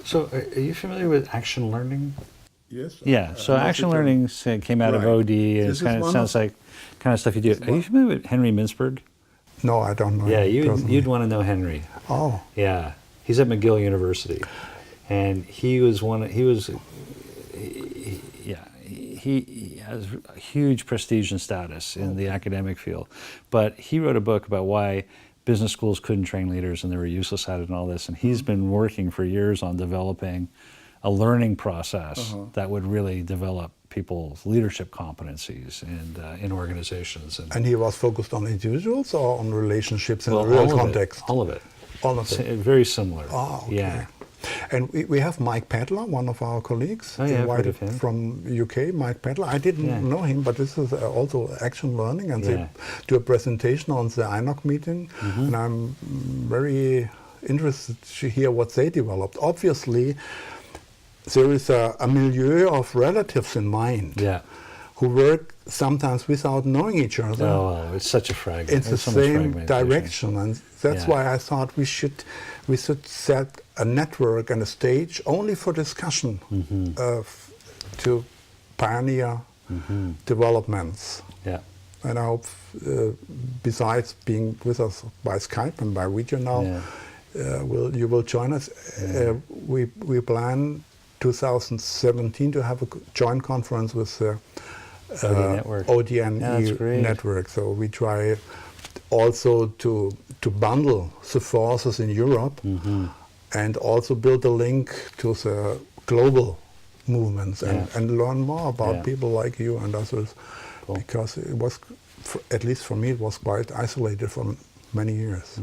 So are you familiar with action learning? Yes. Yeah, so action learning came out of OD, and it sounds like kind of stuff you do. Are you familiar with Henry Mintzberg? No, I don't know. Yeah, you'd want to know Henry. Oh. Yeah, he's at McGill University, and he has huge prestige and status in the academic field, but he wrote a book about why business schools couldn't train leaders and they were useless at it and all this, and he's been working for years on developing a learning process that would really develop people's leadership competencies and in organizations. And he was focused on individuals or on relationships in well, a real context? All of it. All of it. Very similar. Oh, okay. Yeah. And we have Mike Pedler, one of our colleagues, I've heard of him. from UK, Mike Pedler. I didn't know him, but this is also action learning, and they do a presentation on the INOC-Meeting, and I'm very interested to hear what they developed. Obviously, there is a milieu of relatives in mind who work sometimes without knowing each other. Oh, it's such a fragment. It's the same direction, and that's why I thought we should set a network and a stage only for discussion to pioneer developments. Yeah. And I hope, besides being with us by Skype and by video now, you will join us. We plan 2017 to have a joint conference with the ODNE network. So we try also to bundle the forces in Europe and also build a link to the global movements and learn more about people like you and others, because it was, at least for me, it was quite isolated for many years.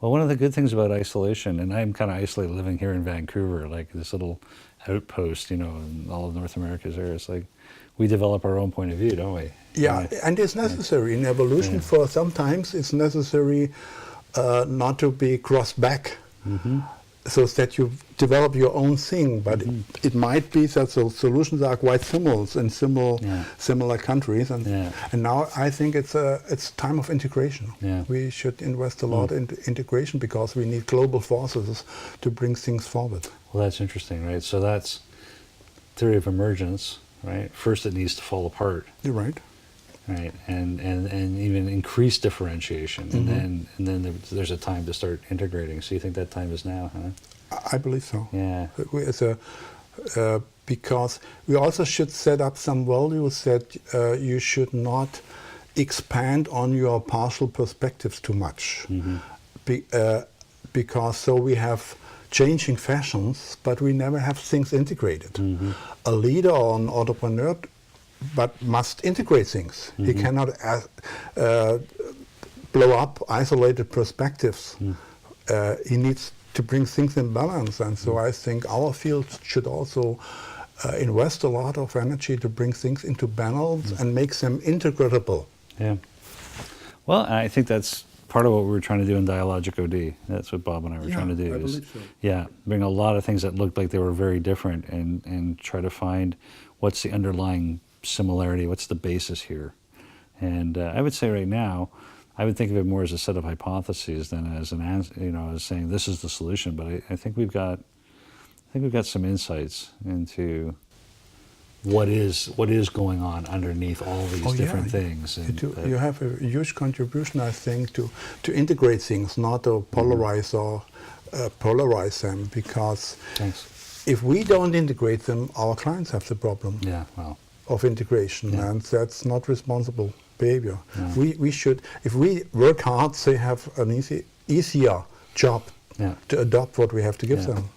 Well, one of the good things about isolation, and I'm kind of isolated living here in Vancouver, like this little outpost, you know, in all of North America's area, it's like we develop our own point of view, don't we? Yeah, and it's necessary in evolution. For sometimes it's necessary not to be crossed back, so that you develop your own thing. But it might be that the solutions are quite similar in similar countries, and now I think it's time of integration. We should invest a lot into integration because we need global forces to bring things forward. Well, that's interesting, right? So that's theory of emergence, right? First, it needs to fall apart. You're right. Right, and even increase differentiation, and then there's a time to start integrating. So you think that time is now, huh? I believe so. Yeah. Because we also should set up some values that you should not expand on your partial perspectives too much, because so we have changing fashions, but we never have things integrated. A leader or an entrepreneur must integrate things. He cannot blow up isolated perspectives. He needs to bring things in balance, and so I think our field should also invest a lot of energy to bring things into balance and make them integratable. Yeah. Well, I think that's part of what we were trying to do in Dialogic OD. That's what Bob and I were trying to do. I believe so. Yeah, bring a lot of things that looked like they were very different and try to find what's the underlying similarity, what's the basis here. And I would say right now, I would think of it more as a set of hypotheses than as an answer, you know, as saying this is the solution. But I think we've got some insights into what is going on underneath all these different things. And you have a huge contribution, I think, to integrate things, not to polarize or polarize them, because if we don't integrate them, our clients have the problem of integration, and that's not responsible behavior. We should, if we work hard, they have an easier job to adopt what we have to give them.